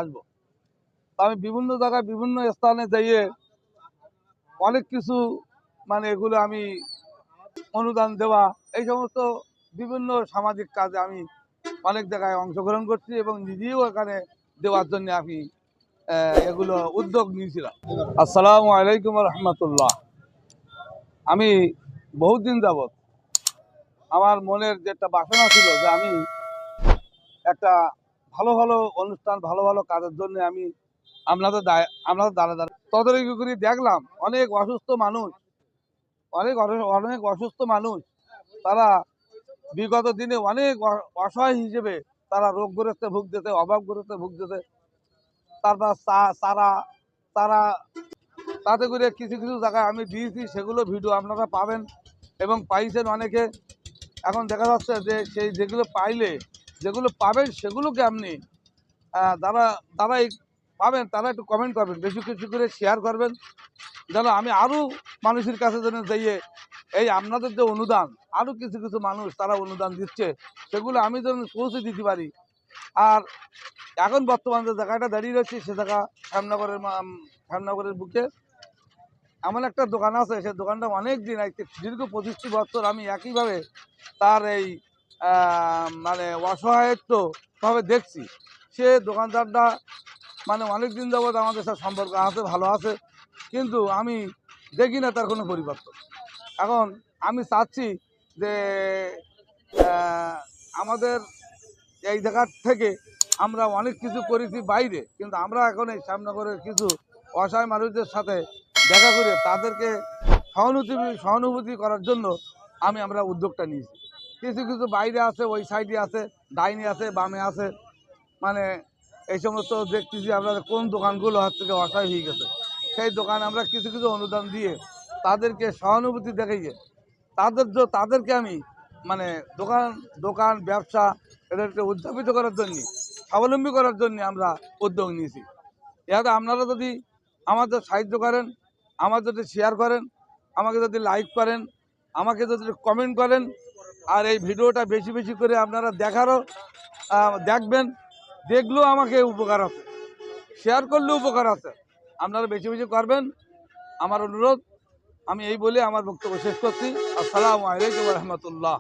আসবো। আমি বিভিন্ন জায়গায় বিভিন্ন স্থানে যাইয়ে অনেক কিছু এগুলো আমি অনুদান দেওয়া, এই সমস্ত বিভিন্ন সামাজিক কাজে আমি অনেক জায়গায় অংশগ্রহণ করছি এবং নিজেও এখানে দেওয়ার জন্য আমি এগুলো উদ্যোগ নিয়েছিলাম। আসসালামু আলাইকুম রহমতুল্লাহ। আমি বহুদিন যাবৎ আমার মনের যে একটা বাসনা ছিল যে আমি একটা ভালো ভালো অনুষ্ঠান, ভালো ভালো কাজের জন্য আমি আপনাদের দ্বারা তদারকি করে দেখলাম অনেক অসুস্থ মানুষ, অনেক অসুস্থ মানুষ তারা বিগত দিনে অনেক অসহায় হিসেবে তারা রোগগ্রস্তে ভুগতেছে, অভাবগ্রস্তে ভুগতেছে। তারপর তারা তারা তাতে করে কিছু কিছু জায়গায় আমি দিয়েছি, সেগুলো ভিডিও আপনারা পাবেন এবং পাইছেন অনেকে। এখন দেখা যাচ্ছে যে সেই যেগুলো পাবেন সেগুলোকে আপনি যারা তারা পাবেন তারা একটু কমেন্ট করবেন, বেশি কিছু করে শেয়ার করবেন, যেন আমি আরও মানুষের কাছে যেন যাইয়ে এই আপনাদের যে অনুদান, আরও কিছু কিছু মানুষ তারা অনুদান দিচ্ছে, সেগুলো আমি যেন পৌঁছে দিতে পারি। আর এখন বর্তমান যে জায়গাটা দাঁড়িয়ে রয়েছে সে জায়গা শ্যামনগরের বুকে এমন একটা দোকান আছে, সেই দোকানটা অনেক দিন দীর্ঘ 25টি বছর আমি একইভাবে তার এই অসহায়ত্বভাবে দেখছি। সে দোকানদারটা অনেক দিন যাবৎ আমাদের সাথে সম্পর্ক আছে, ভালো আছে, কিন্তু আমি দেখি না তার কোনো পরিবর্তন। এখন আমি চাচ্ছি যে আমাদের এই জায়গার থেকে আমরা অনেক কিছু করেছি বাইরে, কিন্তু আমরা এখন এই শ্যামনগরের কিছু অসহায় মানুষদের সাথে দেখা করে তাদেরকে সহানুভূতি করার জন্য আমরা উদ্যোগটা নিয়েছি। কিছু কিছু বাইরে আছে, ওই সাইডে আছে, ডাইনে আছে, বামে আছে, এই সমস্ত দেখতেছি আমরা কোন দোকানগুলো হাত থেকে অসহায় হয়ে গেছে, সেই দোকান আমরা কিছু কিছু অনুদান দিয়ে তাদেরকে সহানুভূতি দেখাইয়ে তাদেরকে আমি দোকান দোকান ব্যবসা এদেরকে উদ্যাপিত করার জন্য, স্বাবলম্বী করার জন্য আমরা উদ্যোগ নিয়েছি। এতে আপনারা যদি আমাদের সাহায্য করেন, আমার যদি শেয়ার করেন, আমাকে যদি লাইক করেন, আমাকে যদি কমেন্ট করেন, আর এই ভিডিওটা বেশি বেশি করে আপনারা দেখবেন, দেখলেও আমাকে উপকার আছে, শেয়ার করলেও উপকার আছে, আপনারা বেশি বেশি করবেন আমার অনুরোধ। আমি এই বলে আমার বক্তব্য শেষ করছি। আসসালামু আলাইকুম রহমতুল্লাহ।